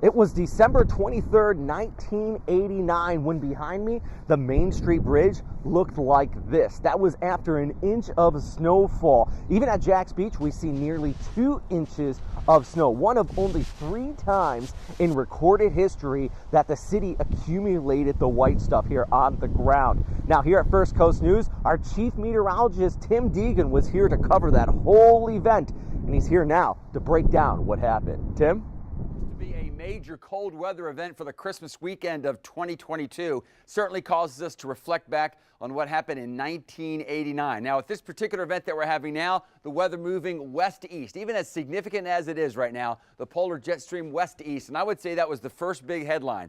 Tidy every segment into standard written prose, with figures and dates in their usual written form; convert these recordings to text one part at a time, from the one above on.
It was December 23rd, 1989, when behind me, the Main Street Bridge looked like this. That was after an inch of snowfall. Even at Jack's Beach, we see nearly 2 inches of snow, one of only 3 times in recorded history that the city accumulated the white stuff here on the ground. Now, here at First Coast News, our chief meteorologist, Tim Deegan, was here to cover that whole event, and he's here now to break down what happened. Tim? Major cold weather event for the Christmas weekend of 2022 certainly causes us to reflect back on what happened in 1989. Now, with this particular event that we're having now, the weather moving west to east, even as significant as it is right now, the polar jet stream west to east, and I would say that was the first big headline.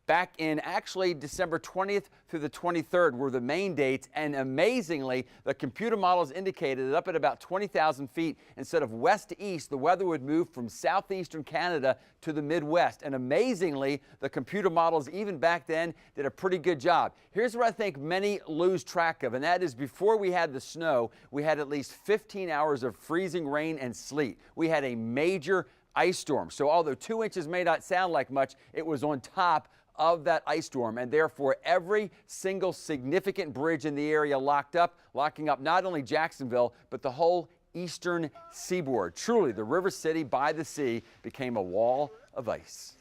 Back in actually December 20th through the 23rd were the main dates, and amazingly, the computer models indicated that up at about 20,000 feet, instead of west to east, the weather would move from southeastern Canada to the Midwest. And amazingly, the computer models even back then did a pretty good job. Here's what I think many lose track of, and that is before we had the snow, we had at least 15 hours of freezing rain and sleet. We had a major ice storm. So although 2 inches may not sound like much, it was on top of that ice storm, and therefore every single significant bridge in the area locking up not only Jacksonville, but the whole eastern seaboard. Truly, the river city by the sea became a wall of ice.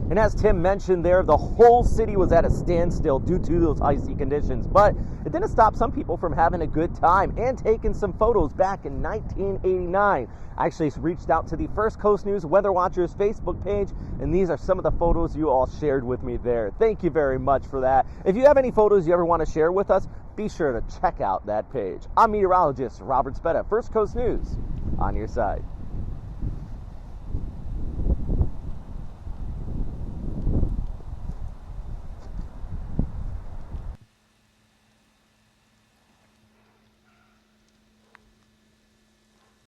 And as Tim mentioned there, the whole city was at a standstill due to those icy conditions, but it didn't stop some people from having a good time and taking some photos back in 1989. I actually reached out to the First Coast News Weather Watchers Facebook page, and these are some of the photos you all shared with me there. Thank you very much for that. If you have any photos you ever want to share with us, be sure to check out that page. I'm meteorologist Robert Spetta, First Coast News, on your side.